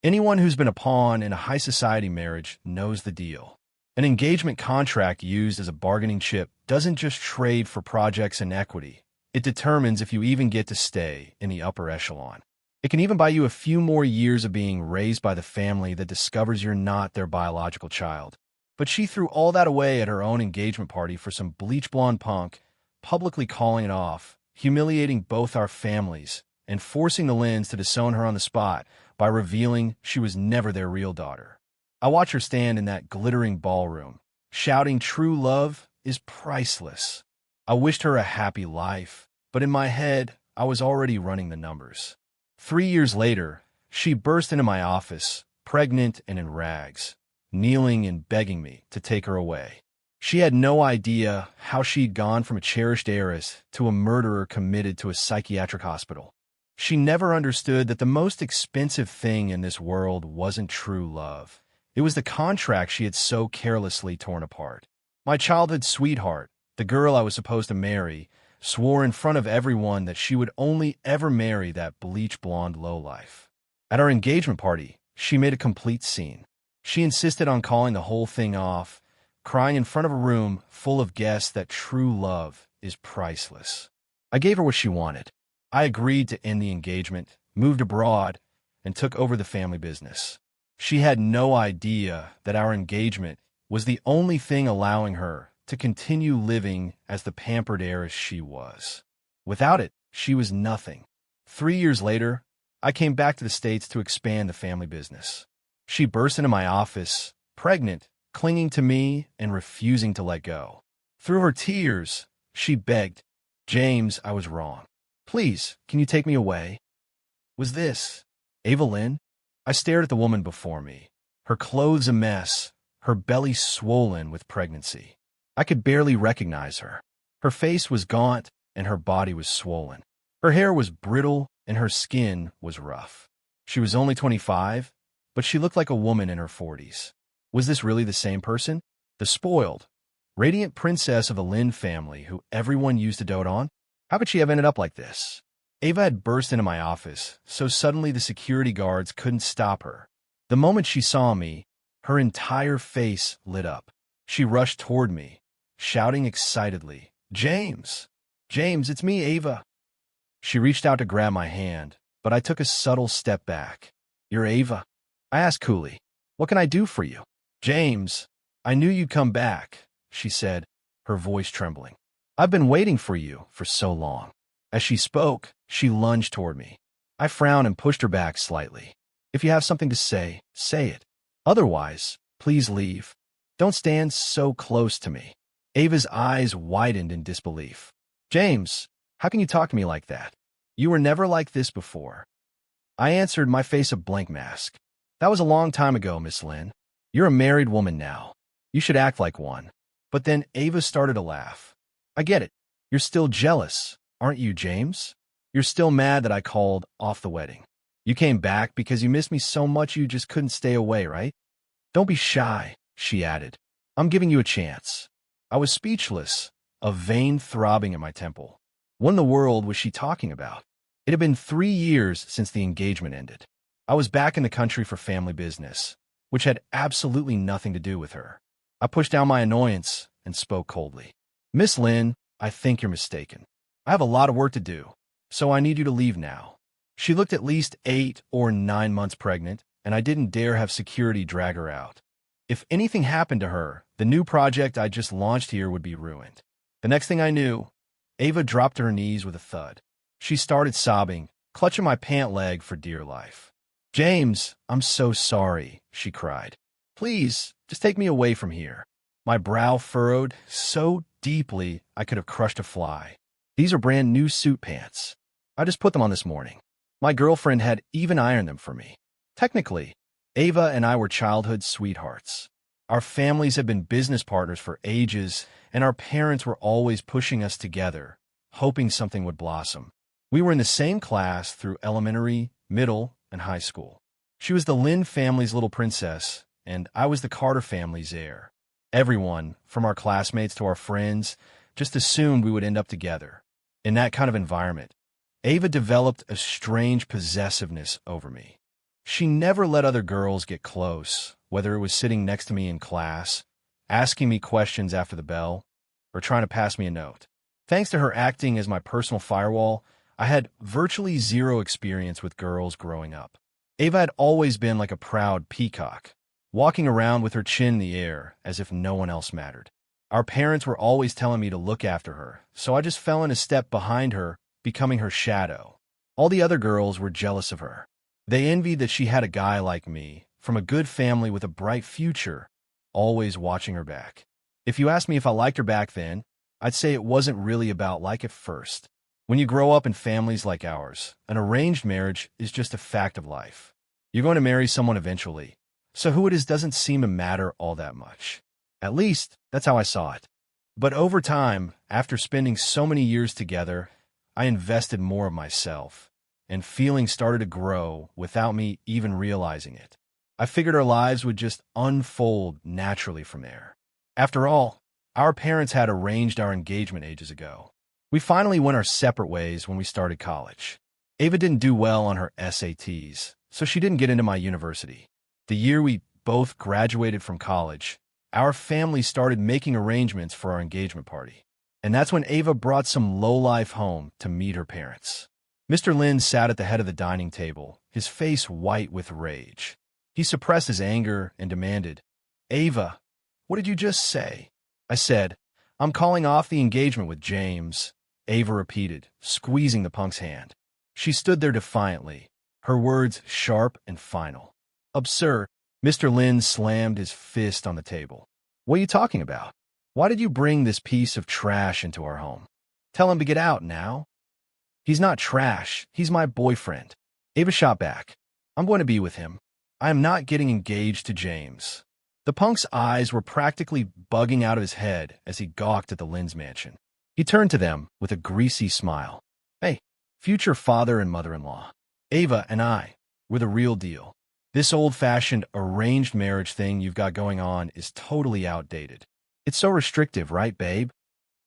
Anyone who's been a pawn in a high society marriage knows the deal. An engagement contract used as a bargaining chip doesn't just trade for projects and equity. It determines if you even get to stay in the upper echelon. It can even buy you a few more years of being raised by the family that discovers you're not their biological child. But she threw all that away at her own engagement party for some bleach blonde punk, publicly calling it off, humiliating both our families, and forcing the Lynns to disown her on the spot by revealing she was never their real daughter. I watch her stand in that glittering ballroom, shouting true love is priceless. I wished her a happy life, but in my head, I was already running the numbers. 3 years later, she burst into my office, pregnant and in rags, kneeling and begging me to take her away. She had no idea how she'd gone from a cherished heiress to a murderer committed to a psychiatric hospital. She never understood that the most expensive thing in this world wasn't true love. It was the contract she had so carelessly torn apart. My childhood sweetheart, the girl I was supposed to marry, swore in front of everyone that she would only ever marry that bleach blonde lowlife. At our engagement party, she made a complete scene. She insisted on calling the whole thing off, crying in front of a room full of guests that true love is priceless. I gave her what she wanted. I agreed to end the engagement, moved abroad, and took over the family business. She had no idea that our engagement was the only thing allowing her to continue living as the pampered heiress she was. Without it, she was nothing. 3 years later, I came back to the States to expand the family business. She burst into my office, pregnant, clinging to me, and refusing to let go. Through her tears, she begged, "James, I was wrong. Please, can you take me away?" Was this Ava Lynn? I stared at the woman before me, her clothes a mess, her belly swollen with pregnancy. I could barely recognize her. Her face was gaunt, and her body was swollen. Her hair was brittle, and her skin was rough. She was only 25, but she looked like a woman in her 40s. Was this really the same person? The spoiled, radiant princess of the Lynn family who everyone used to dote on? How could she have ended up like this? Ava had burst into my office, so suddenly the security guards couldn't stop her. The moment she saw me, her entire face lit up. She rushed toward me, shouting excitedly, "James! James, it's me, Ava!" She reached out to grab my hand, but I took a subtle step back. "You're Ava?" I asked coolly. "What can I do for you?" "James, I knew you'd come back," she said, her voice trembling. "I've been waiting for you for so long." As she spoke, she lunged toward me. I frowned and pushed her back slightly. "If you have something to say, say it. Otherwise, please leave. Don't stand so close to me." Ava's eyes widened in disbelief. "James, how can you talk to me like that? You were never like this before." I answered, my face a blank mask. "That was a long time ago, Miss Lynn. You're a married woman now. You should act like one." But then Ava started to laugh. "I get it. You're still jealous, aren't you, James? You're still mad that I called off the wedding. You came back because you missed me so much you just couldn't stay away, right? Don't be shy," she added. "I'm giving you a chance." I was speechless, a vein throbbing at my temple. What in the world was she talking about? It had been 3 years since the engagement ended. I was back in the country for family business, which had absolutely nothing to do with her. I pushed down my annoyance and spoke coldly. "Miss Lynn, I think you're mistaken. I have a lot of work to do, so I need you to leave now." She looked at least 8 or 9 months pregnant, and I didn't dare have security drag her out. If anything happened to her, the new project I just launched here would be ruined. The next thing I knew, Ava dropped to her knees with a thud. She started sobbing, clutching my pant leg for dear life. "James, I'm so sorry," she cried. "Please, just take me away from here." My brow furrowed so deeply I could have crushed a fly. "These are brand new suit pants. I just put them on this morning. My girlfriend had even ironed them for me. Technically, Ava and I were childhood sweethearts. Our families had been business partners for ages, and our parents were always pushing us together, hoping something would blossom. We were in the same class through elementary, middle, and high school. She was the Lynn family's little princess, and I was the Carter family's heir. Everyone, from our classmates to our friends, just assumed we would end up together. In that kind of environment, Ava developed a strange possessiveness over me. She never let other girls get close, whether it was sitting next to me in class, asking me questions after the bell, or trying to pass me a note. Thanks to her acting as my personal firewall, I had virtually zero experience with girls growing up. Ava had always been like a proud peacock, walking around with her chin in the air as if no one else mattered. Our parents were always telling me to look after her, so I just fell in a step behind her, becoming her shadow. All the other girls were jealous of her. They envied that she had a guy like me, from a good family with a bright future, always watching her back. If you asked me if I liked her back then, I'd say it wasn't really about like at first. When you grow up in families like ours, an arranged marriage is just a fact of life. You're going to marry someone eventually, so who it is doesn't seem to matter all that much. At least, that's how I saw it. But over time, after spending so many years together, I invested more of myself, and feelings started to grow without me even realizing it. I figured our lives would just unfold naturally from there. After all, our parents had arranged our engagement ages ago. We finally went our separate ways when we started college. Ava didn't do well on her SATs, so she didn't get into my university. The year we both graduated from college, our family started making arrangements for our engagement party. And that's when Ava brought some lowlife home to meet her parents. Mr. Lin sat at the head of the dining table, his face white with rage. He suppressed his anger and demanded, "Ava, what did you just say?" I said, "I'm calling off the engagement with James," Ava repeated, squeezing the punk's hand. She stood there defiantly, her words sharp and final. "Absurd." Mr. Lin slammed his fist on the table. "What are you talking about? Why did you bring this piece of trash into our home? Tell him to get out now." "He's not trash. He's my boyfriend." Ava shot back. "I'm going to be with him. I am not getting engaged to James." The punk's eyes were practically bugging out of his head as he gawked at the Lin's mansion. He turned to them with a greasy smile. "Hey, future father and mother-in-law. Ava and I, we're the real deal. This old-fashioned arranged marriage thing you've got going on is totally outdated. It's so restrictive, right, babe?"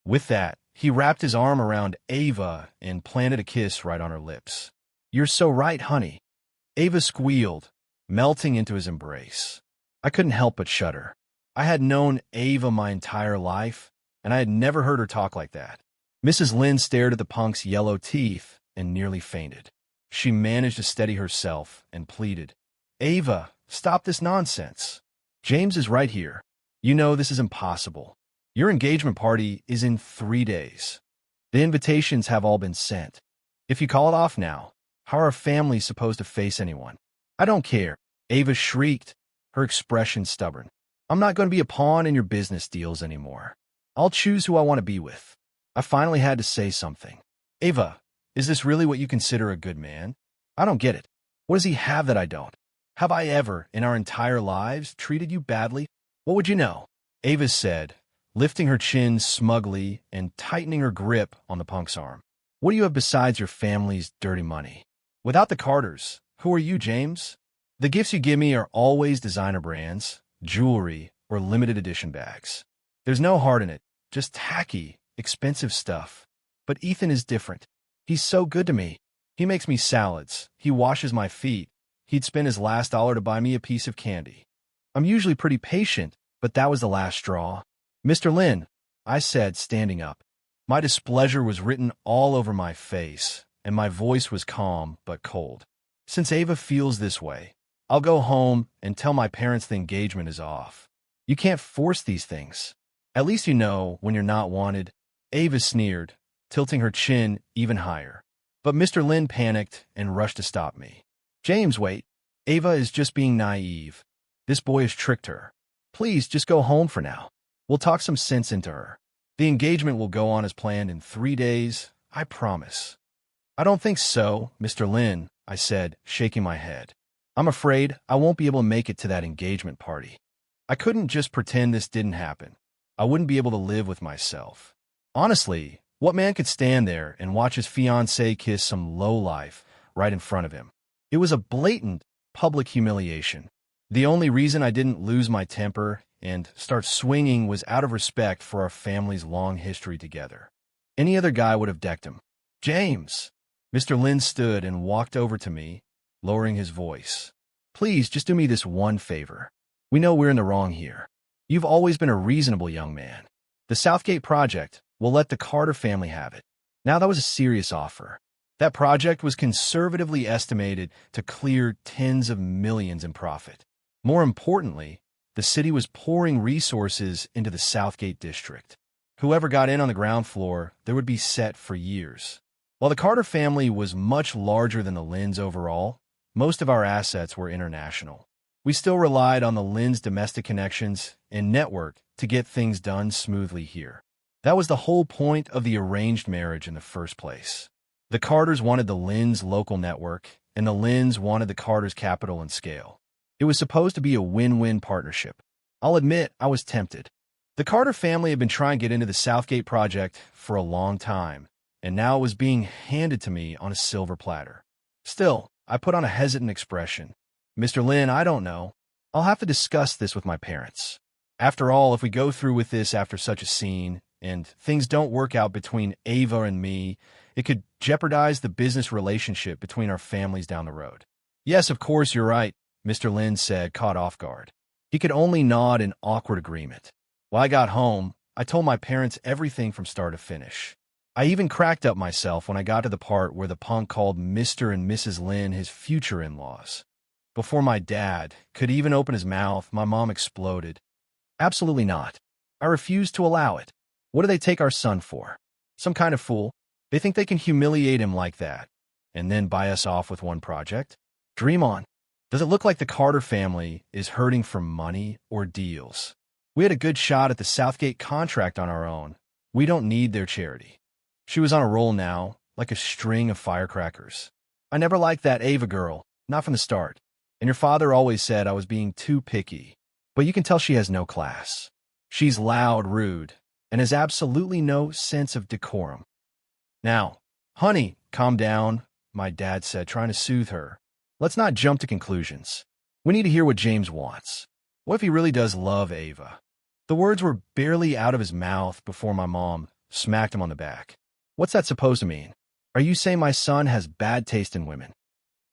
With that, he wrapped his arm around Ava and planted a kiss right on her lips. "You're so right, honey." Ava squealed, melting into his embrace. I couldn't help but shudder. I had known Ava my entire life, and I had never heard her talk like that. Mrs. Lin stared at the punk's yellow teeth and nearly fainted. She managed to steady herself and pleaded, "Ava, stop this nonsense. James is right here. You know this is impossible. Your engagement party is in 3 days. The invitations have all been sent. If you call it off now, how are our families supposed to face anyone?" "I don't care," Ava shrieked, her expression stubborn. "I'm not going to be a pawn in your business deals anymore. I'll choose who I want to be with." I finally had to say something. "Ava, is this really what you consider a good man? I don't get it. What does he have that I don't? Have I ever, in our entire lives, treated you badly?" "What would you know?" Ava said, lifting her chin smugly and tightening her grip on the punk's arm. "What do you have besides your family's dirty money? Without the Carters, who are you, James? The gifts you give me are always designer brands, jewelry, or limited edition bags. There's no heart in it, just tacky, expensive stuff. But Ethan is different. He's so good to me. He makes me salads. He washes my feet. He'd spend his last dollar to buy me a piece of candy. I'm usually pretty patient, but that was the last straw." "Mr. Lin," I said, standing up. My displeasure was written all over my face, and my voice was calm but cold. "Since Ava feels this way, I'll go home and tell my parents the engagement is off. You can't force these things. At least you know when you're not wanted." Ava sneered, tilting her chin even higher. But Mr. Lin panicked and rushed to stop me. "James, wait. Ava is just being naive. This boy has tricked her. Please, just go home for now. We'll talk some sense into her. The engagement will go on as planned in 3 days, I promise." "I don't think so, Mr. Lin," I said, shaking my head. "I'm afraid I won't be able to make it to that engagement party. I couldn't just pretend this didn't happen. I wouldn't be able to live with myself. Honestly, what man could stand there and watch his fiancée kiss some lowlife right in front of him? It was a blatant public humiliation. The only reason I didn't lose my temper and start swinging was out of respect for our family's long history together. Any other guy would have decked him. "James!" Mr. Lin stood and walked over to me, lowering his voice. Please, just do me this one favor. We know we're in the wrong here. You've always been a reasonable young man. The Southgate project, we'll let the Carter family have it. Now that was a serious offer. That project was conservatively estimated to clear tens of millions in profit. More importantly, the city was pouring resources into the Southgate district. Whoever got in on the ground floor, there would be set for years. While the Carter family was much larger than the Lynns overall, most of our assets were international. We still relied on the Lynns' domestic connections and network to get things done smoothly here. That was the whole point of the arranged marriage in the first place. The Carters wanted the Lynns' local network, and the Lynns wanted the Carters' capital and scale. It was supposed to be a win-win partnership. I'll admit I was tempted. The Carter family had been trying to get into the Southgate project for a long time, and now it was being handed to me on a silver platter. Still, I put on a hesitant expression. Mr. Lynn, I don't know. I'll have to discuss this with my parents. After all, if we go through with this after such a scene, and things don't work out between Ava and me, it could jeopardize the business relationship between our families down the road. Yes, of course, you're right, Mr. Lynn said, caught off guard. He could only nod in awkward agreement. When I got home, I told my parents everything from start to finish. I even cracked up myself when I got to the part where the punk called Mr. and Mrs. Lynn his future in-laws. Before my dad could even open his mouth, my mom exploded. Absolutely not. I refuse to allow it. What do they take our son for? Some kind of fool? They think they can humiliate him like that, and then buy us off with one project? Dream on. Does it look like the Carter family is hurting for money or deals? We had a good shot at the Southgate contract on our own. We don't need their charity. She was on a roll now, like a string of firecrackers. I never liked that Ava girl, not from the start. And your father always said I was being too picky. But you can tell she has no class. She's loud, rude, and has absolutely no sense of decorum. Now, honey, calm down, my dad said, trying to soothe her. Let's not jump to conclusions. We need to hear what James wants. What if he really does love Ava? The words were barely out of his mouth before my mom smacked him on the back. What's that supposed to mean? Are you saying my son has bad taste in women?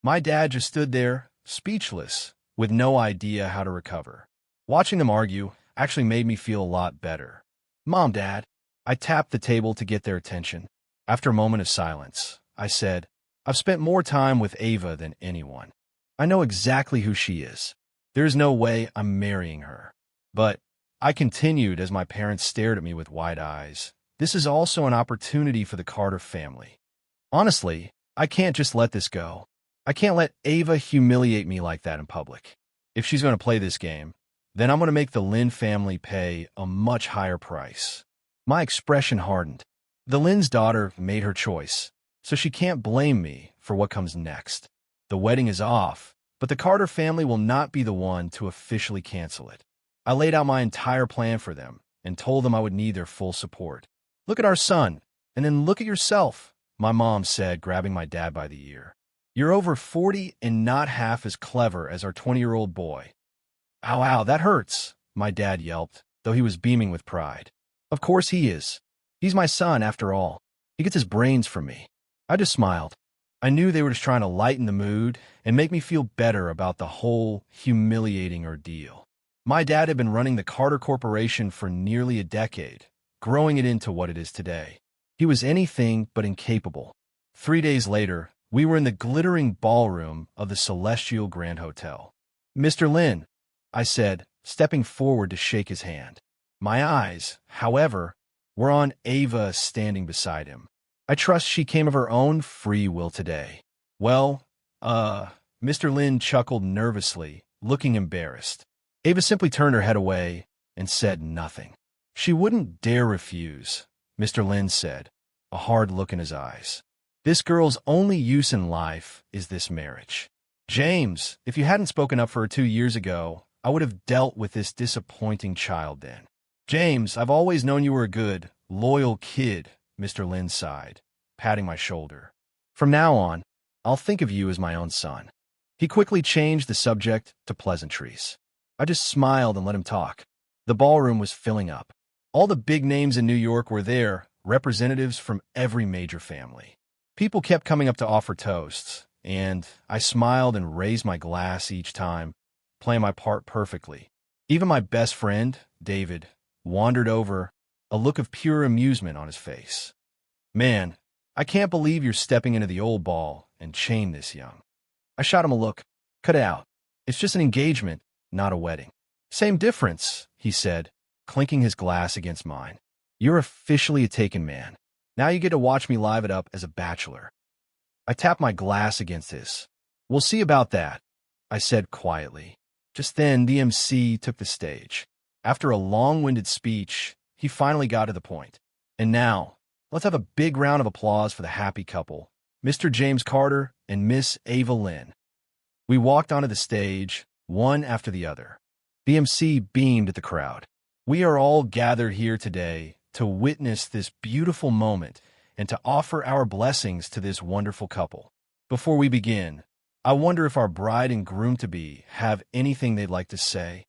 My dad just stood there, speechless, with no idea how to recover. Watching them argue actually made me feel a lot better. Mom, Dad, I tapped the table to get their attention. After a moment of silence, I said, I've spent more time with Ava than anyone. I know exactly who she is. There's no way I'm marrying her. But, I continued as my parents stared at me with wide eyes, this is also an opportunity for the Carter family. Honestly, I can't just let this go. I can't let Ava humiliate me like that in public. If she's going to play this game, then I'm going to make the Lynn family pay a much higher price. My expression hardened. The Lynn's daughter made her choice, so she can't blame me for what comes next. The wedding is off, but the Carter family will not be the one to officially cancel it. I laid out my entire plan for them and told them I would need their full support. Look at our son, and then look at yourself, my mom said, grabbing my dad by the ear. You're over 40 and not half as clever as our 20-year-old boy. Ow, ow, that hurts, my dad yelped, though he was beaming with pride. Of course he is. He's my son, after all. He gets his brains from me. I just smiled. I knew they were just trying to lighten the mood and make me feel better about the whole humiliating ordeal. My dad had been running the Carter Corporation for nearly a decade, growing it into what it is today. He was anything but incapable. 3 days later, we were in the glittering ballroom of the Celestial Grand Hotel. Mr. Lynn, I said, stepping forward to shake his hand. My eyes, however, were on Ava standing beside him. I trust she came of her own free will today. Well, Mr. Lynn chuckled nervously, looking embarrassed. Ava simply turned her head away and said nothing. She wouldn't dare refuse, Mr. Lynn said, a hard look in his eyes. This girl's only use in life is this marriage. James, if you hadn't spoken up for her 2 years ago, I would have dealt with this disappointing child then. James, I've always known you were a good, loyal kid, Mr. Lynn sighed, patting my shoulder. From now on, I'll think of you as my own son. He quickly changed the subject to pleasantries. I just smiled and let him talk. The ballroom was filling up. All the big names in New York were there, representatives from every major family. People kept coming up to offer toasts, and I smiled and raised my glass each time, playing my part perfectly. Even my best friend, David, wandered over, a look of pure amusement on his face. Man, I can't believe you're stepping into the old ball and chain this young. I shot him a look. Cut it out. It's just an engagement, not a wedding. Same difference, he said, clinking his glass against mine. You're officially a taken man. Now you get to watch me live it up as a bachelor. I tapped my glass against his. We'll see about that, I said quietly. Just then, the MC took the stage. After a long-winded speech, he finally got to the point. And now, let's have a big round of applause for the happy couple, Mr. James Carter and Miss Ava Lynn. We walked onto the stage, one after the other. The MC beamed at the crowd. We are all gathered here today to witness this beautiful moment and to offer our blessings to this wonderful couple. Before we begin, I wonder if our bride and groom-to-be have anything they'd like to say.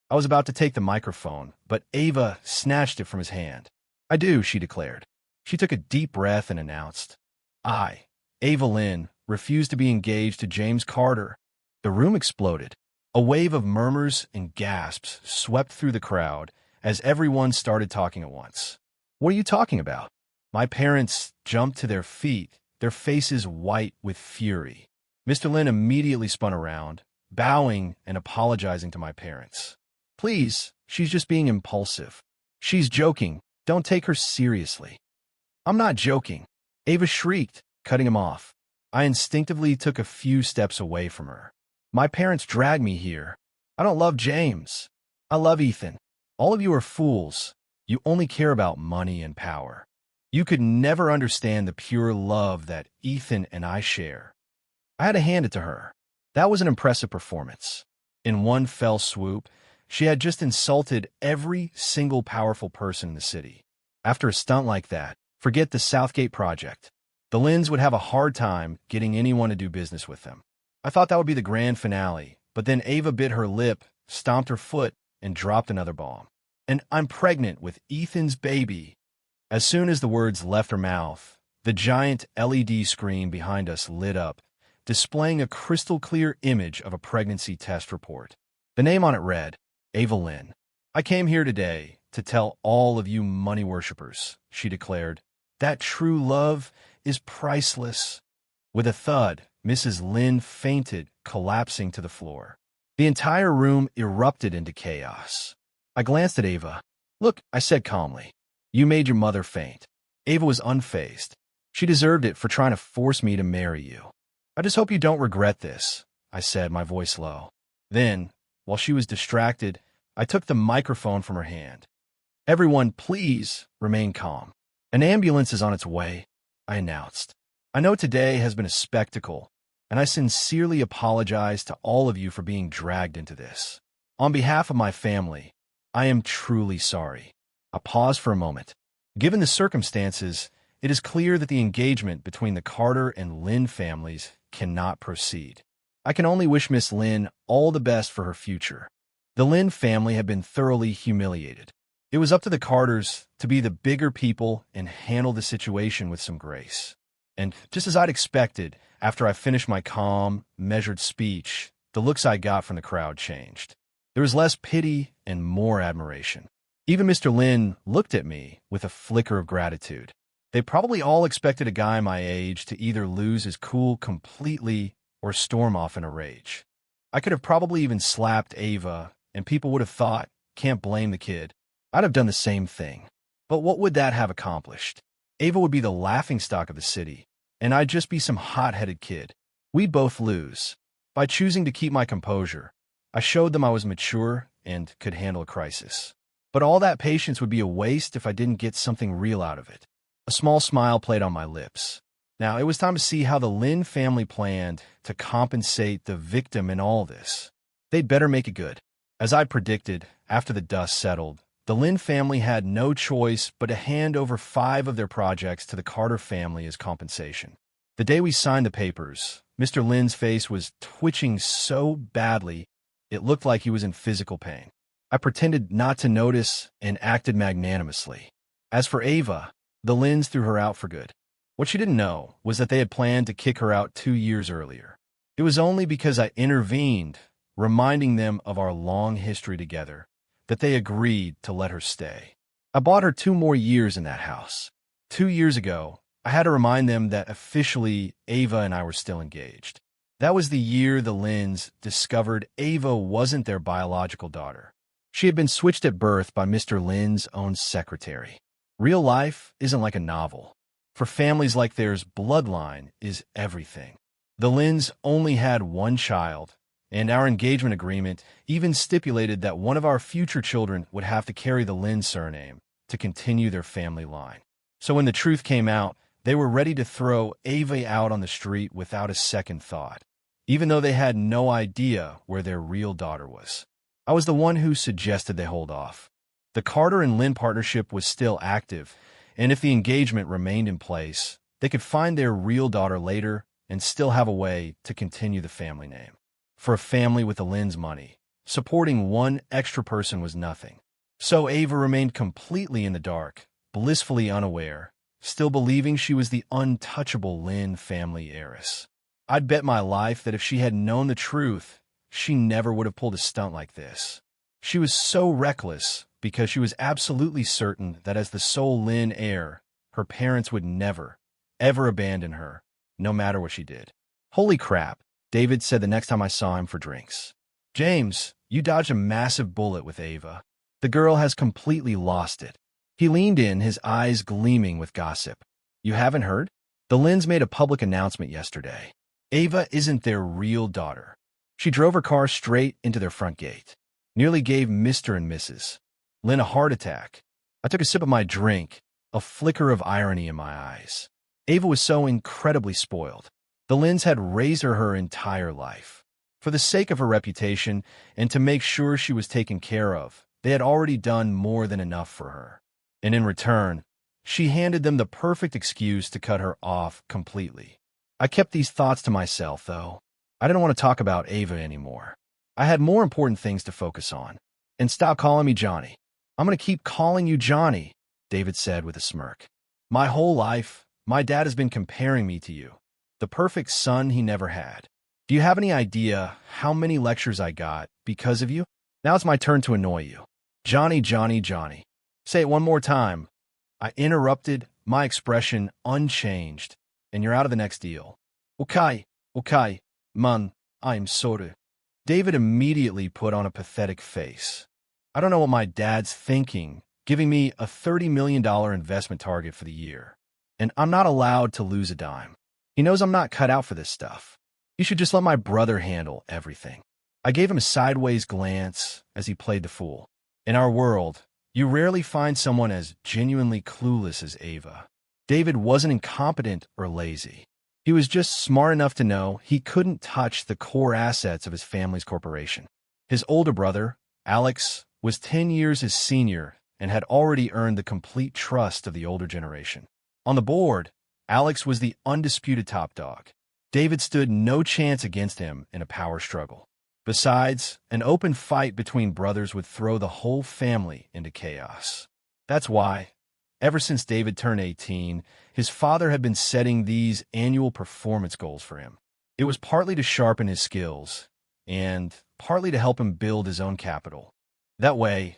I was about to take the microphone, but Ava snatched it from his hand. I do, she declared. She took a deep breath and announced, I, Ava Lynn, refuse to be engaged to James Carter. The room exploded. A wave of murmurs and gasps swept through the crowd as everyone started talking at once. What are you talking about? My parents jumped to their feet, their faces white with fury. Mr. Lynn immediately spun around, bowing and apologizing to my parents. Please, she's just being impulsive. She's joking. Don't take her seriously. I'm not joking. Ava shrieked, cutting him off. I instinctively took a few steps away from her. My parents dragged me here. I don't love James. I love Ethan. All of you are fools. You only care about money and power. You could never understand the pure love that Ethan and I share. I had to hand it to her. That was an impressive performance. In one fell swoop, she had just insulted every single powerful person in the city. After a stunt like that, forget the Southgate project. The Lynns would have a hard time getting anyone to do business with them. I thought that would be the grand finale, but then Ava bit her lip, stomped her foot, and dropped another bomb. And I'm pregnant with Ethan's baby. As soon as the words left her mouth, the giant LED screen behind us lit up, displaying a crystal-clear image of a pregnancy test report. The name on it read, Ava Lynn. I came here today to tell all of you money worshippers, she declared, that true love is priceless. With a thud, Mrs. Lynn fainted, collapsing to the floor. The entire room erupted into chaos. I glanced at Ava. Look, I said calmly. You made your mother faint. Ava was unfazed. She deserved it for trying to force me to marry you. I just hope you don't regret this, I said, my voice low. Then, while she was distracted, I took the microphone from her hand. Everyone, please remain calm. An ambulance is on its way, I announced. I know today has been a spectacle, and I sincerely apologize to all of you for being dragged into this. On behalf of my family, I am truly sorry. I paused for a moment. Given the circumstances, it is clear that the engagement between the Carter and Lynn families cannot proceed. I can only wish Miss Lynn all the best for her future. The Lynn family had been thoroughly humiliated. It was up to the Carters to be the bigger people and handle the situation with some grace. And just as I'd expected, after I finished my calm, measured speech, the looks I got from the crowd changed. There was less pity and more admiration. Even Mr. Lynn looked at me with a flicker of gratitude. They probably all expected a guy my age to either lose his cool completely or storm off in a rage. I could have probably even slapped Ava, and people would have thought, can't blame the kid. I'd have done the same thing. But what would that have accomplished? Ava would be the laughingstock of the city, and I'd just be some hot-headed kid. We'd both lose. By choosing to keep my composure, I showed them I was mature and could handle a crisis. But all that patience would be a waste if I didn't get something real out of it. A small smile played on my lips. Now, it was time to see how the Lynn family planned to compensate the victim in all this. They'd better make it good. As I predicted, after the dust settled, the Lynn family had no choice but to hand over 5 of their projects to the Carter family as compensation. The day we signed the papers, Mr. Lynn's face was twitching so badly it looked like he was in physical pain. I pretended not to notice and acted magnanimously. As for Ava, the Lynns threw her out for good. What she didn't know was that they had planned to kick her out 2 years earlier. It was only because I intervened, reminding them of our long history together, that they agreed to let her stay. I bought her 2 more years in that house. 2 years ago, I had to remind them that officially Ava and I were still engaged. That was the year the Lins discovered Ava wasn't their biological daughter. She had been switched at birth by Mr. Lin's own secretary. Real life isn't like a novel. For families like theirs, bloodline is everything. The Lins only had one child, and our engagement agreement even stipulated that one of our future children would have to carry the Lin surname to continue their family line. So when the truth came out, they were ready to throw Ava out on the street without a second thought, even though they had no idea where their real daughter was. I was the one who suggested they hold off. The Carter and Lin partnership was still active, and if the engagement remained in place, they could find their real daughter later and still have a way to continue the family name. For a family with the Lin's money, supporting one extra person was nothing. So Ava remained completely in the dark, blissfully unaware, still believing she was the untouchable Lin family heiress. I'd bet my life that if she had known the truth, she never would have pulled a stunt like this. She was so reckless because she was absolutely certain that as the sole Lin heir, her parents would never, ever abandon her, no matter what she did. Holy crap, David said the next time I saw him for drinks. James, you dodged a massive bullet with Ava. The girl has completely lost it. He leaned in, his eyes gleaming with gossip. You haven't heard? The Lins made a public announcement yesterday. Ava isn't their real daughter. She drove her car straight into their front gate. Nearly gave Mr. and Mrs. Lin a heart attack. I took a sip of my drink, a flicker of irony in my eyes. Ava was so incredibly spoiled. The Lins had raised her entire life. For the sake of her reputation and to make sure she was taken care of, they had already done more than enough for her. And in return, she handed them the perfect excuse to cut her off completely. I kept these thoughts to myself, though. I didn't want to talk about Ava anymore. I had more important things to focus on. And stop calling me Johnny. I'm going to keep calling you Johnny, David said with a smirk. My whole life, my dad has been comparing me to you, the perfect son he never had. Do you have any idea how many lectures I got because of you? Now it's my turn to annoy you. Johnny, Johnny, Johnny. Say it one more time. I interrupted, my expression unchanged, and you're out of the next deal. Okay, man, I'm sorry. David immediately put on a pathetic face. I don't know what my dad's thinking, giving me a $30 million investment target for the year. And I'm not allowed to lose a dime. He knows I'm not cut out for this stuff. You should just let my brother handle everything. I gave him a sideways glance as he played the fool. In our world, you rarely find someone as genuinely clueless as Ava. David wasn't incompetent or lazy. He was just smart enough to know he couldn't touch the core assets of his family's corporation. His older brother, Alex, was 10 years his senior and had already earned the complete trust of the older generation. On the board, Alex was the undisputed top dog. David stood no chance against him in a power struggle. Besides, an open fight between brothers would throw the whole family into chaos. That's why, ever since David turned 18, his father had been setting these annual performance goals for him. It was partly to sharpen his skills, and partly to help him build his own capital. That way,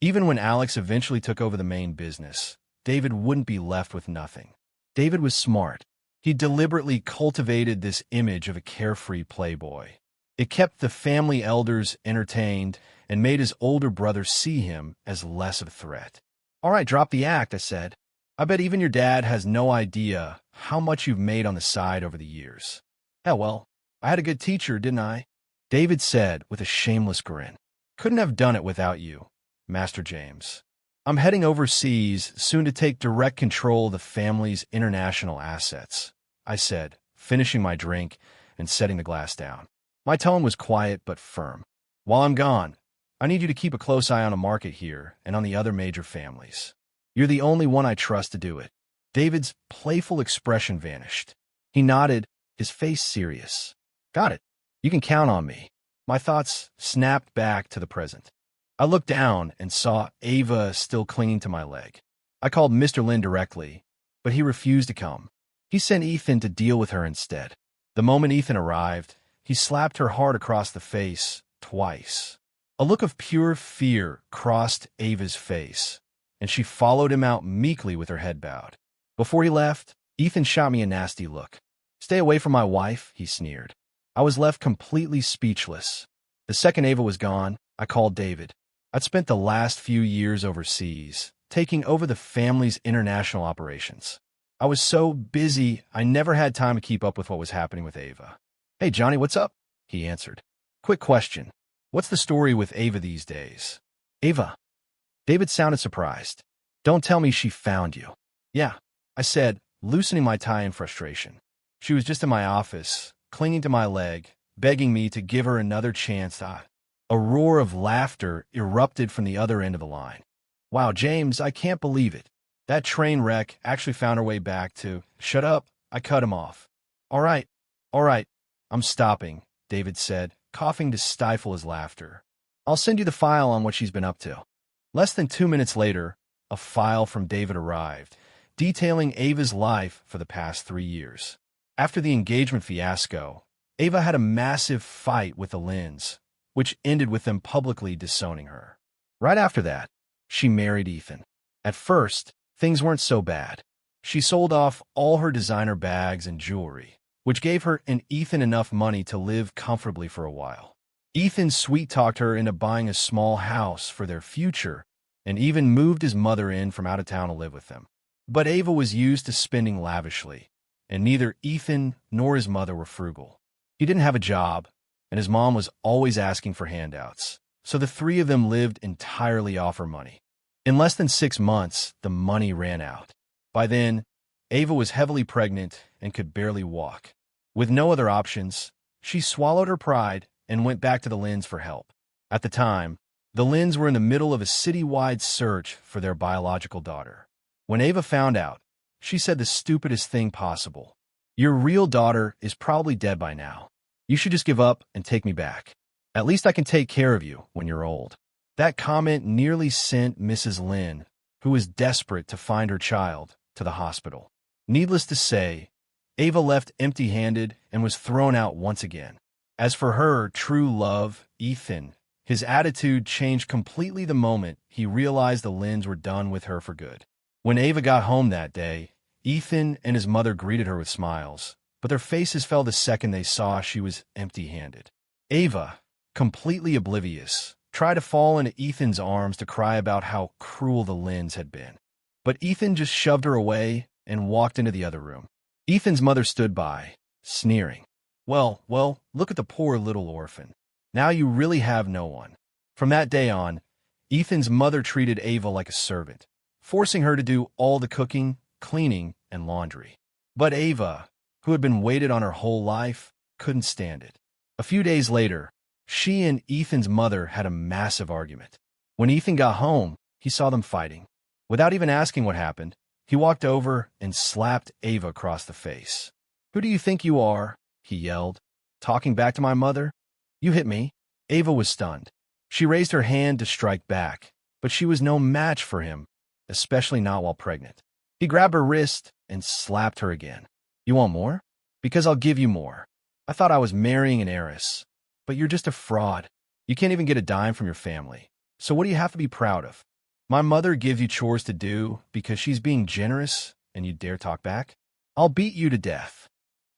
even when Alex eventually took over the main business, David wouldn't be left with nothing. David was smart. He deliberately cultivated this image of a carefree playboy. It kept the family elders entertained and made his older brother see him as less of a threat. All right, drop the act, I said. I bet even your dad has no idea how much you've made on the side over the years. Yeah, well, I had a good teacher, didn't I? David said with a shameless grin. Couldn't have done it without you, Master James. I'm heading overseas soon to take direct control of the family's international assets, I said, finishing my drink and setting the glass down. My tone was quiet but firm. While I'm gone, I need you to keep a close eye on the market here and on the other major families. You're the only one I trust to do it. David's playful expression vanished. He nodded, his face serious. Got it. You can count on me. My thoughts snapped back to the present. I looked down and saw Ava still clinging to my leg. I called Mr. Lin directly, but he refused to come. He sent Ethan to deal with her instead. The moment Ethan arrived, he slapped her hard across the face twice. A look of pure fear crossed Ava's face, and she followed him out meekly with her head bowed. Before he left, Ethan shot me a nasty look. "Stay away from my wife," he sneered. I was left completely speechless. The second Ava was gone, I called David. I'd spent the last few years overseas, taking over the family's international operations. I was so busy, I never had time to keep up with what was happening with Ava. "Hey, Johnny, what's up?" he answered. "Quick question. What's the story with Ava these days?" "Ava?" David sounded surprised. "Don't tell me she found you." "Yeah," I said, loosening my tie in frustration. "She was just in my office, clinging to my leg, begging me to give her another chance." A roar of laughter erupted from the other end of the line. "Wow, James, I can't believe it. That train wreck actually found her way back to—" "Shut up," I cut him off. All right, I'm stopping," David said, coughing to stifle his laughter. "I'll send you the file on what she's been up to." Less than 2 minutes later, a file from David arrived, detailing Ava's life for the past 3 years. After the engagement fiasco, Ava had a massive fight with the Lynns, which ended with them publicly disowning her. Right after that, she married Ethan. At first, things weren't so bad. She sold off all her designer bags and jewelry, which gave her and Ethan enough money to live comfortably for a while. Ethan sweet-talked her into buying a small house for their future and even moved his mother in from out of town to live with them. But Ava was used to spending lavishly, and neither Ethan nor his mother were frugal. He didn't have a job, and his mom was always asking for handouts, so the three of them lived entirely off her money. In less than 6 months, the money ran out. By then, Ava was heavily pregnant and could barely walk. With no other options, she swallowed her pride and went back to the Lynns for help. At the time, the Lynns were in the middle of a citywide search for their biological daughter. When Ava found out, she said the stupidest thing possible. "Your real daughter is probably dead by now. You should just give up and take me back. At least I can take care of you when you're old." That comment nearly sent Mrs. Lynn, who was desperate to find her child, to the hospital. Needless to say, Ava left empty-handed and was thrown out once again. As for her true love, Ethan, his attitude changed completely the moment he realized the Lynns were done with her for good. When Ava got home that day, Ethan and his mother greeted her with smiles, but their faces fell the second they saw she was empty-handed. Ava, completely oblivious, tried to fall into Ethan's arms to cry about how cruel the Lynns had been. But Ethan just shoved her away and walked into the other room. Ethan's mother stood by, sneering. Well, look at the poor little orphan. Now you really have no one." From that day on, Ethan's mother treated Ava like a servant, forcing her to do all the cooking, cleaning, and laundry. But Ava, who had been waited on her whole life, couldn't stand it. A few days later, she and Ethan's mother had a massive argument. When Ethan got home, he saw them fighting. Without even asking what happened, he walked over and slapped Ava across the face. "Who do you think you are?" he yelled. "Talking back to my mother? You hit me." Ava was stunned. She raised her hand to strike back, but she was no match for him, especially not while pregnant. He grabbed her wrist and slapped her again. "You want more? Because I'll give you more. I thought I was marrying an heiress. But you're just a fraud. You can't even get a dime from your family. So what do you have to be proud of? My mother gives you chores to do because she's being generous and you dare talk back? I'll beat you to death."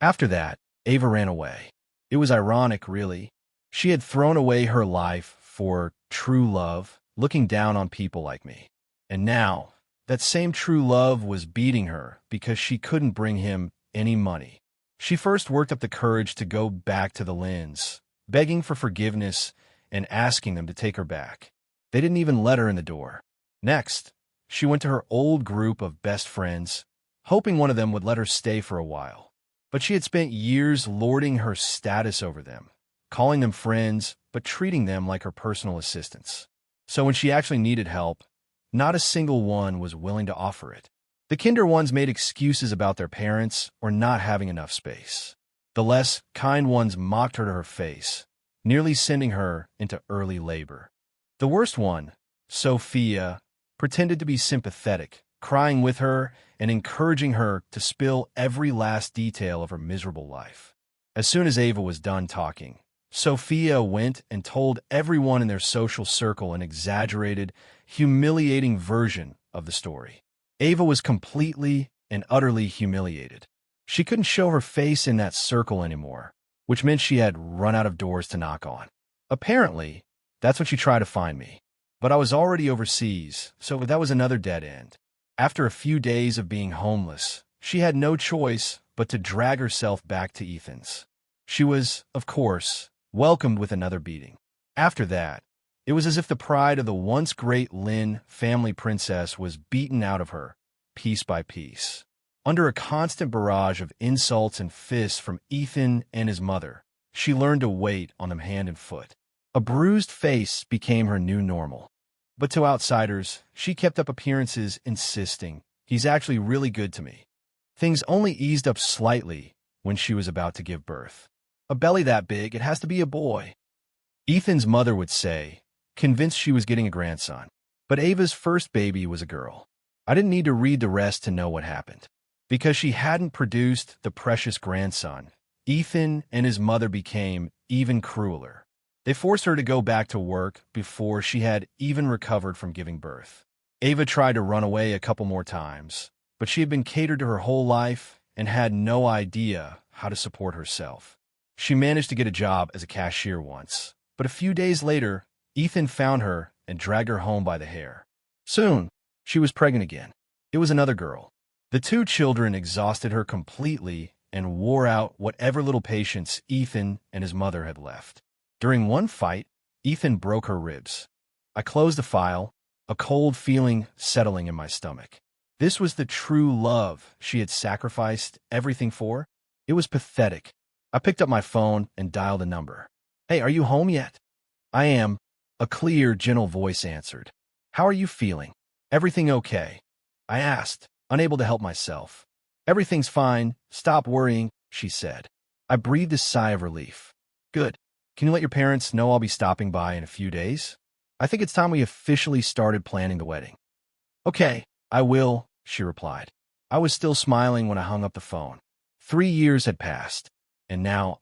After that, Ava ran away. It was ironic, really. She had thrown away her life for true love, looking down on people like me. And now, that same true love was beating her because she couldn't bring him any money. She first worked up the courage to go back to the Lynns, begging for forgiveness and asking them to take her back. They didn't even let her in the door. Next, she went to her old group of best friends, hoping one of them would let her stay for a while. But she had spent years lording her status over them, calling them friends, but treating them like her personal assistants. So when she actually needed help, not a single one was willing to offer it. The kinder ones made excuses about their parents or not having enough space. The less kind ones mocked her to her face, nearly sending her into early labor. The worst one, Sophia, pretended to be sympathetic, crying with her and encouraging her to spill every last detail of her miserable life. As soon as Ava was done talking, Sophia went and told everyone in their social circle an exaggerated, humiliating version of the story. Ava was completely and utterly humiliated. She couldn't show her face in that circle anymore, which meant she had run out of doors to knock on. Apparently, that's when she tried to find me. But I was already overseas, so that was another dead end. After a few days of being homeless, she had no choice but to drag herself back to Ethan's. She was, of course, welcomed with another beating. After that, it was as if the pride of the once great Lynn family princess was beaten out of her, piece by piece. Under a constant barrage of insults and fists from Ethan and his mother, she learned to wait on them hand and foot. A bruised face became her new normal. But to outsiders, she kept up appearances insisting, "He's actually really good to me." Things only eased up slightly when she was about to give birth. "A belly that big, it has to be a boy," Ethan's mother would say, convinced she was getting a grandson. But Ava's first baby was a girl. I didn't need to read the rest to know what happened. Because she hadn't produced the precious grandson, Ethan and his mother became even crueler. They forced her to go back to work before she had even recovered from giving birth. Ava tried to run away a couple more times, but she had been catered to her whole life and had no idea how to support herself. She managed to get a job as a cashier once, but a few days later, Ethan found her and dragged her home by the hair. Soon, she was pregnant again. It was another girl. The two children exhausted her completely and wore out whatever little patience Ethan and his mother had left. During one fight, Ethan broke her ribs. I closed the file, a cold feeling settling in my stomach. This was the true love she had sacrificed everything for? It was pathetic. I picked up my phone and dialed a number. "Hey, are you home yet?" "I am," a clear, gentle voice answered. "How are you feeling? Everything okay?" I asked, unable to help myself. "Everything's fine. Stop worrying," she said. I breathed a sigh of relief. "Good. Can you let your parents know I'll be stopping by in a few days? I think it's time we officially started planning the wedding." "Okay, I will," she replied. I was still smiling when I hung up the phone. 3 years had passed, and now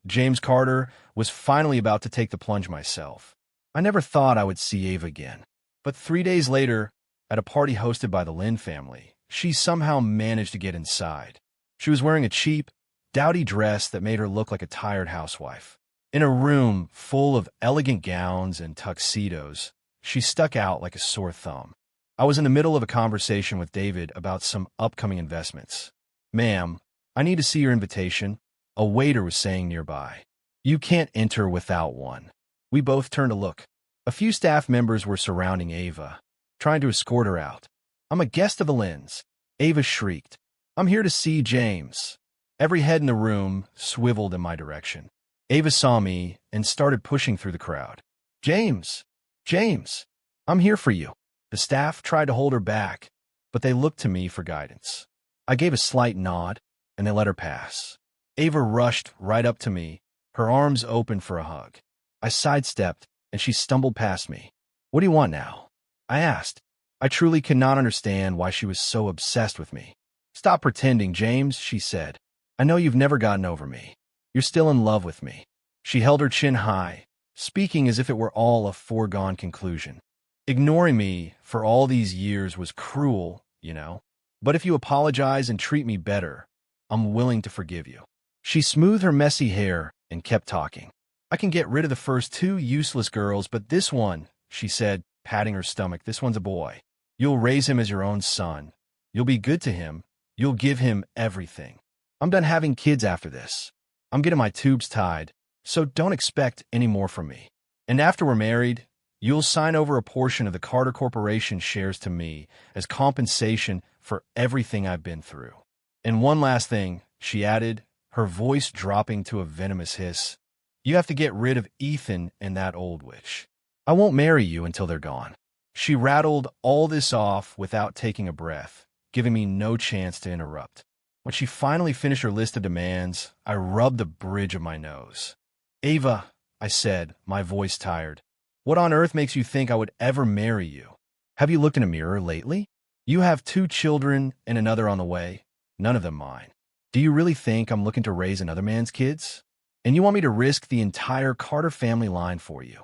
James Carter, was finally about to take the plunge myself. I never thought I would see Ava again. But 3 days later, at a party hosted by the Lynn family, she somehow managed to get inside. She was wearing a cheap, dowdy dress that made her look like a tired housewife. In a room full of elegant gowns and tuxedos, she stuck out like a sore thumb. I was in the middle of a conversation with David about some upcoming investments. "Ma'am, I need to see your invitation," a waiter was saying nearby. "You can't enter without one." We both turned to look. A few staff members were surrounding Ava, trying to escort her out. "I'm a guest of the Lynns," Ava shrieked. "I'm here to see James." Every head in the room swiveled in my direction. Ava saw me and started pushing through the crowd. "James! James! I'm here for you." The staff tried to hold her back, but they looked to me for guidance. I gave a slight nod, and they let her pass. Ava rushed right up to me, her arms open for a hug. I sidestepped, and she stumbled past me. "What do you want now?" I asked. I truly could not understand why she was so obsessed with me. "Stop pretending, James," she said. "I know you've never gotten over me. You're still in love with me." She held her chin high, speaking as if it were all a foregone conclusion. Ignoring me for all these years was cruel, you know. But if you apologize and treat me better, I'm willing to forgive you. She smoothed her messy hair and kept talking. "I can get rid of the first 2 useless girls, but this one," she said, patting her stomach, "this one's a boy. You'll raise him as your own son. You'll be good to him. You'll give him everything. I'm done having kids after this. I'm getting my tubes tied, so don't expect any more from me. And after we're married, you'll sign over a portion of the Carter Corporation shares to me as compensation for everything I've been through. And one last thing," she added, her voice dropping to a venomous hiss. "You have to get rid of Ethan and that old witch. I won't marry you until they're gone." She rattled all this off without taking a breath, giving me no chance to interrupt. When she finally finished her list of demands, I rubbed the bridge of my nose. "Ava," I said, my voice tired, "what on earth makes you think I would ever marry you? Have you looked in a mirror lately? You have 2 children and another on the way, none of them mine. Do you really think I'm looking to raise another man's kids? And you want me to risk the entire Carter family line for you?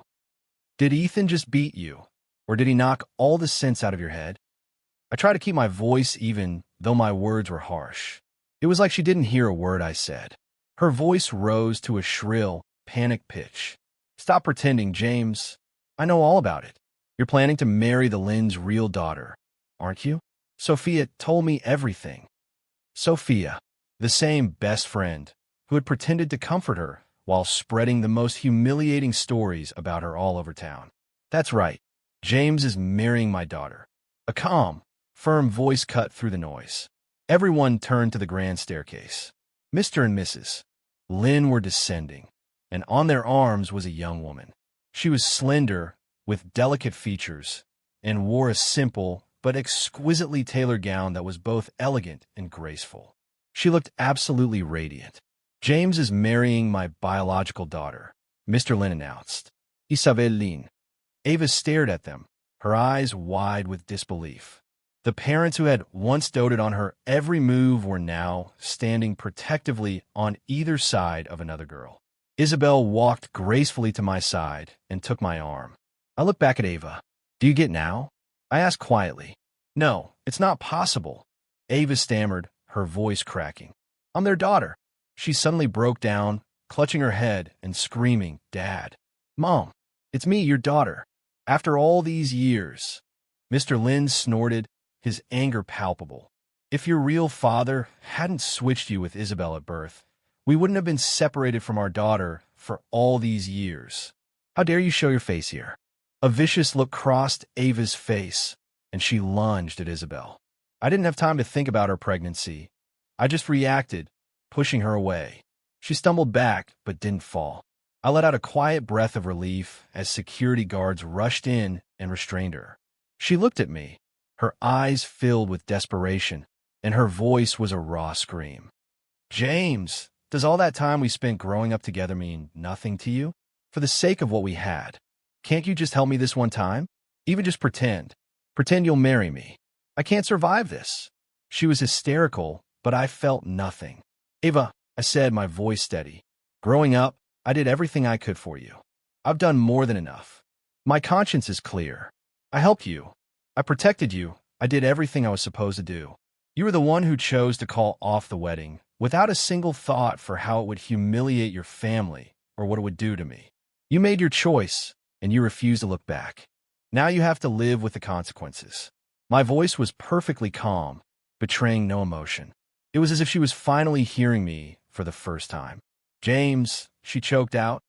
Did Ethan just beat you, or did he knock all the sense out of your head? I tried to keep my voice even, though my words were harsh. It was like she didn't hear a word I said. Her voice rose to a shrill, panicked pitch. Stop pretending, James. I know all about it. You're planning to marry the Lynn's real daughter, aren't you? Sophia told me everything. Sophia, the same best friend, who had pretended to comfort her while spreading the most humiliating stories about her all over town. That's right. James is marrying my daughter. A calm, firm voice cut through the noise. Everyone turned to the grand staircase. Mr. and Mrs. Lynn were descending, and on their arms was a young woman. She was slender, with delicate features, and wore a simple but exquisitely tailored gown that was both elegant and graceful. She looked absolutely radiant. James is marrying my biological daughter, Mr. Lynn announced. Isabel Lynn. Ava stared at them, her eyes wide with disbelief. The parents who had once doted on her every move were now standing protectively on either side of another girl. Isabel walked gracefully to my side and took my arm. I looked back at Ava. Do you get now? I asked quietly. No, it's not possible. Ava stammered, her voice cracking. I'm their daughter. She suddenly broke down, clutching her head and screaming, Dad. Mom, it's me, your daughter. After all these years. Mr. Lynn snorted, his anger palpable. If your real father hadn't switched you with Isabel at birth, we wouldn't have been separated from our daughter for all these years. How dare you show your face here? A vicious look crossed Ava's face, and she lunged at Isabel. I didn't have time to think about her pregnancy. I just reacted, pushing her away. She stumbled back, but didn't fall. I let out a quiet breath of relief as security guards rushed in and restrained her. She looked at me, her eyes filled with desperation, and her voice was a raw scream. James, does all that time we spent growing up together mean nothing to you? For the sake of what we had, can't you just help me this one time? Even just pretend. Pretend you'll marry me. I can't survive this. She was hysterical, but I felt nothing. Ava, I said, my voice steady. Growing up, I did everything I could for you. I've done more than enough. My conscience is clear. I helped you. I protected you. I did everything I was supposed to do. You were the one who chose to call off the wedding without a single thought for how it would humiliate your family or what it would do to me. You made your choice, and you refused to look back. Now you have to live with the consequences. My voice was perfectly calm, betraying no emotion. It was as if she was finally hearing me for the first time. James, she choked out,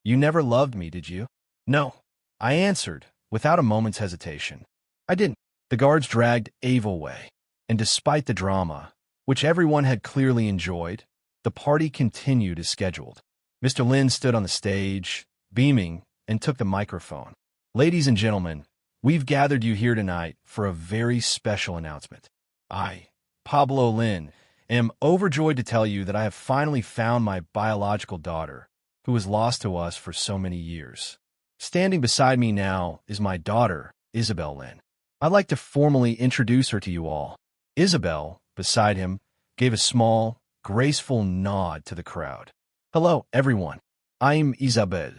you never loved me, did you? No, I answered, without a moment's hesitation. I didn't. The guards dragged Ava away, and despite the drama, which everyone had clearly enjoyed, the party continued as scheduled. Mr. Lynn stood on the stage, beaming, and took the microphone. Ladies and gentlemen, we've gathered you here tonight for a very special announcement. I, Pablo Lynn, am overjoyed to tell you that I have finally found my biological daughter, who was lost to us for so many years. Standing beside me now is my daughter, Isabel Lynn. I'd like to formally introduce her to you all. Isabel, beside him, gave a small, graceful nod to the crowd. Hello, everyone. I'm Isabel.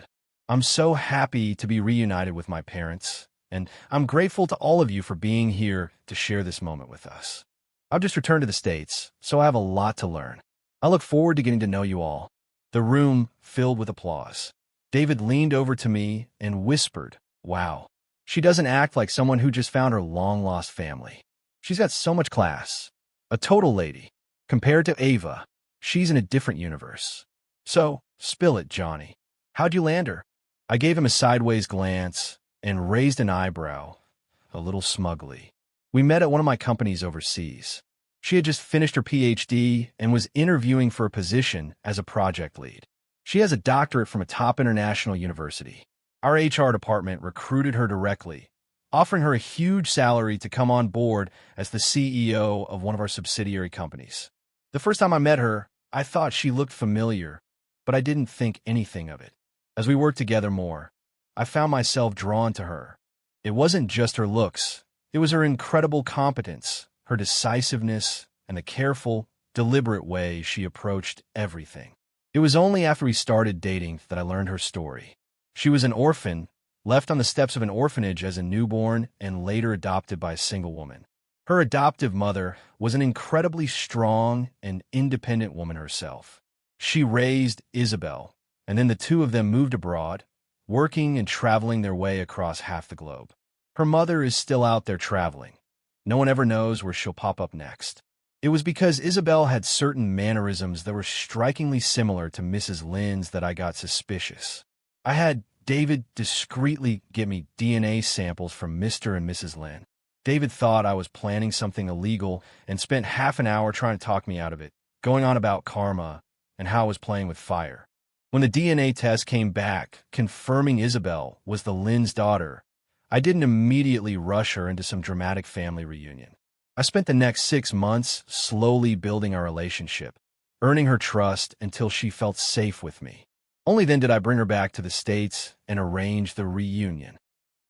I'm so happy to be reunited with my parents, and I'm grateful to all of you for being here to share this moment with us. I've just returned to the States, so I have a lot to learn. I look forward to getting to know you all. The room filled with applause. David leaned over to me and whispered, Wow, she doesn't act like someone who just found her long-lost family. She's got so much class. A total lady. Compared to Ava, she's in a different universe. So, spill it, Johnny. How'd you land her? I gave him a sideways glance and raised an eyebrow, a little smugly. We met at one of my companies overseas. She had just finished her PhD and was interviewing for a position as a project lead. She has a doctorate from a top international university. Our HR department recruited her directly, offering her a huge salary to come on board as the CEO of one of our subsidiary companies. The first time I met her, I thought she looked familiar, but I didn't think anything of it. As we worked together more, I found myself drawn to her. It wasn't just her looks. It was her incredible competence, her decisiveness, and the careful, deliberate way she approached everything. It was only after we started dating that I learned her story. She was an orphan, left on the steps of an orphanage as a newborn and later adopted by a single woman. Her adoptive mother was an incredibly strong and independent woman herself. She raised Isabel, and then the two of them moved abroad, working and traveling their way across half the globe. Her mother is still out there traveling. No one ever knows where she'll pop up next. It was because Isabel had certain mannerisms that were strikingly similar to Mrs. Lynn's that I got suspicious. I had David discreetly get me DNA samples from Mr. and Mrs. Lynn. David thought I was planning something illegal and spent half an hour trying to talk me out of it, going on about karma and how I was playing with fire. When the DNA test came back, confirming Isabel was the Lynn's daughter, I didn't immediately rush her into some dramatic family reunion. I spent the next 6 months slowly building our relationship, earning her trust until she felt safe with me. Only then did I bring her back to the States and arrange the reunion.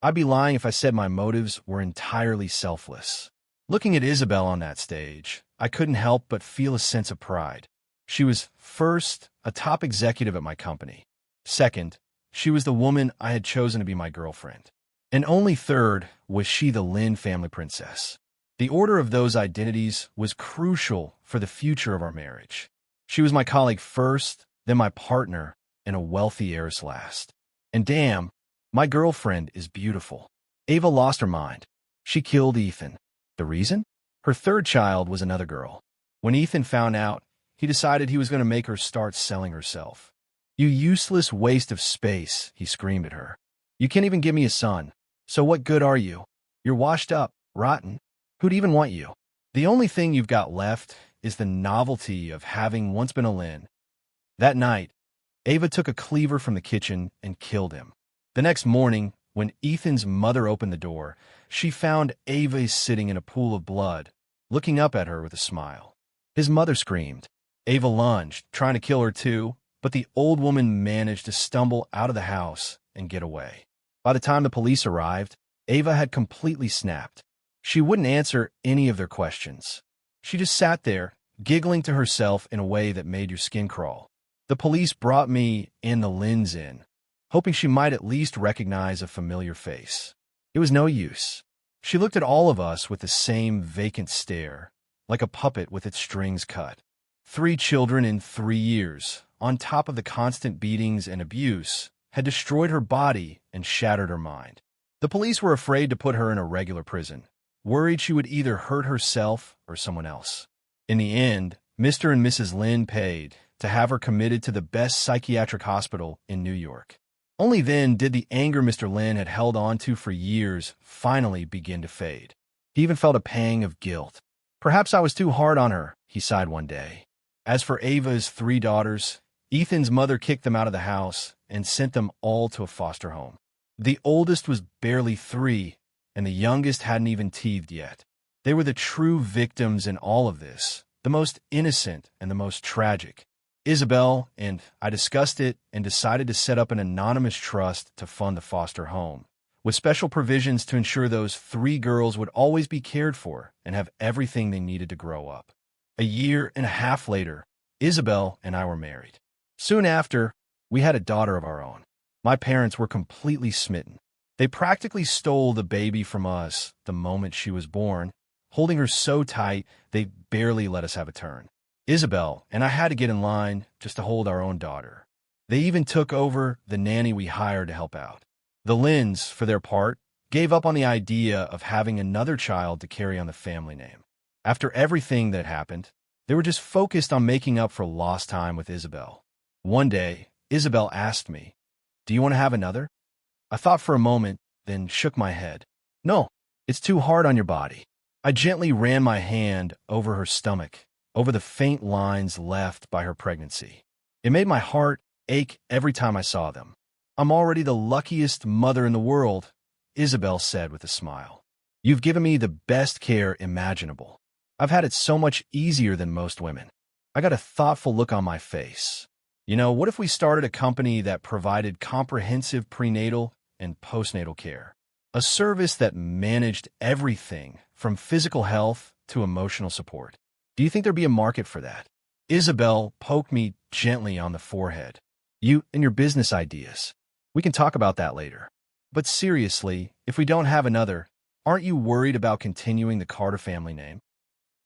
I'd be lying if I said my motives were entirely selfless. Looking at Isabel on that stage, I couldn't help but feel a sense of pride. She was, first, a top executive at my company. Second, she was the woman I had chosen to be my girlfriend. And only third was she the Lynn family princess. The order of those identities was crucial for the future of our marriage. She was my colleague first, then my partner, and a wealthy heiress last. And damn, my girlfriend is beautiful. Ava lost her mind. She killed Ethan. The reason? Her third child was another girl. When Ethan found out, he decided he was going to make her start selling herself. "You useless waste of space," he screamed at her. "You can't even give me a son. So what good are you? You're washed up, rotten. Who'd even want you? The only thing you've got left is the novelty of having once been a Lynn." That night, Ava took a cleaver from the kitchen and killed him. The next morning, when Ethan's mother opened the door, she found Ava sitting in a pool of blood, looking up at her with a smile. His mother screamed. Ava lunged, trying to kill her too, but the old woman managed to stumble out of the house and get away. By the time the police arrived, Ava had completely snapped. She wouldn't answer any of their questions. She just sat there, giggling to herself in a way that made your skin crawl. The police brought me and the Lynns in, hoping she might at least recognize a familiar face. It was no use. She looked at all of us with the same vacant stare, like a puppet with its strings cut. 3 children in 3 years, on top of the constant beatings and abuse, had destroyed her body and shattered her mind. The police were afraid to put her in a regular prison, worried she would either hurt herself or someone else. In the end, Mr. and Mrs. Lynn paid to have her committed to the best psychiatric hospital in New York. Only then did the anger Mr. Lynn had held on to for years finally begin to fade. He even felt a pang of guilt. "Perhaps I was too hard on her," he sighed one day. As for Ava's 3 daughters, Ethan's mother kicked them out of the house and sent them all to a foster home. The oldest was barely 3, and the youngest hadn't even teethed yet. They were the true victims in all of this, the most innocent and the most tragic. Isabel and I discussed it and decided to set up an anonymous trust to fund the foster home, with special provisions to ensure those 3 girls would always be cared for and have everything they needed to grow up. A year and a half later, Isabel and I were married. Soon after, we had a daughter of our own. My parents were completely smitten. They practically stole the baby from us the moment she was born, holding her so tight they barely let us have a turn. Isabel and I had to get in line just to hold our own daughter. They even took over the nanny we hired to help out. The Lynns, for their part, gave up on the idea of having another child to carry on the family name. After everything that happened, they were just focused on making up for lost time with Isabel. One day, Isabel asked me, "Do you want to have another?" I thought for a moment, then shook my head. "No, it's too hard on your body." I gently ran my hand over her stomach, over the faint lines left by her pregnancy. It made my heart ache every time I saw them. "I'm already the luckiest mother in the world," Isabel said with a smile. "You've given me the best care imaginable. I've had it so much easier than most women." I got a thoughtful look on my face. "You know, what if we started a company that provided comprehensive prenatal and postnatal care? a service that managed everything from physical health to emotional support. Do you think there'd be a market for that? Isabel poked me gently on the forehead. You and your business ideas. We can talk about that later. But seriously, if we don't have another, aren't you worried about continuing the Carter family name?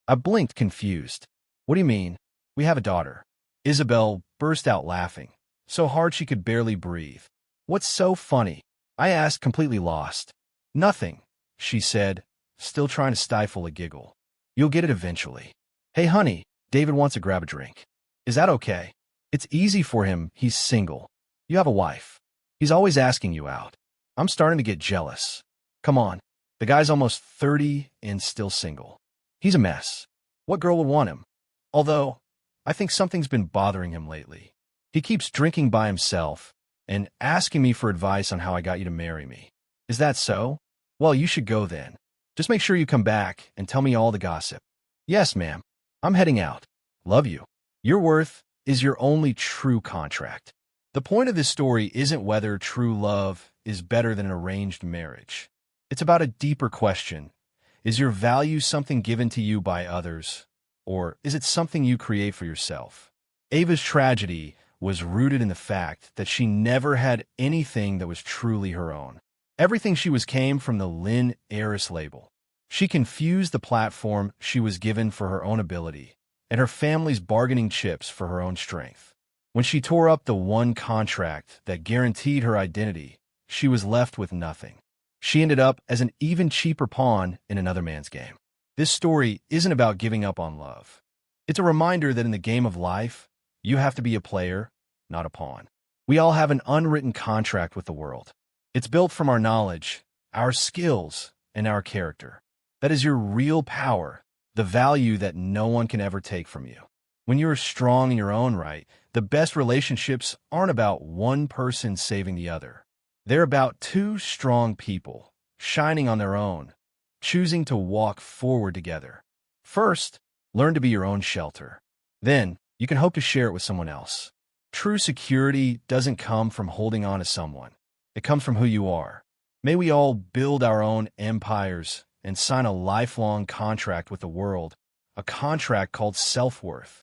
I blinked, confused. What do you mean? We have a daughter. Isabel burst out laughing, so hard she could barely breathe. What's so funny? I asked, completely lost. Nothing, she said, still trying to stifle a giggle. You'll get it eventually. Hey, honey, David wants to grab a drink. Is that okay? It's easy for him, he's single. You have a wife. He's always asking you out. I'm starting to get jealous. Come on, the guy's almost 30 and still single. He's a mess. What girl would want him? Although, I think something's been bothering him lately. He keeps drinking by himself and asking me for advice on how I got you to marry me. Is that so? Well, you should go then. Just make sure you come back and tell me all the gossip. Yes, ma'am. I'm heading out. Love you. Your worth is your only true contract. The point of this story isn't whether true love is better than an arranged marriage. It's about a deeper question. Is your value something given to you by others, or is it something you create for yourself? Ava's tragedy was rooted in the fact that she never had anything that was truly her own. Everything she was came from the Lynn Heiress label. She confused the platform she was given for her own ability and her family's bargaining chips for her own strength. When she tore up the one contract that guaranteed her identity, she was left with nothing. She ended up as an even cheaper pawn in another man's game. This story isn't about giving up on love. It's a reminder that in the game of life, you have to be a player, not a pawn. We all have an unwritten contract with the world. It's built from our knowledge, our skills, and our character. That is your real power, the value that no one can ever take from you. When you're strong in your own right, the best relationships aren't about one person saving the other. They're about two strong people, shining on their own, choosing to walk forward together. First, learn to be your own shelter. Then, you can hope to share it with someone else. True security doesn't come from holding on to someone. It comes from who you are. May we all build our own empires and sign a lifelong contract with the world, a contract called self-worth.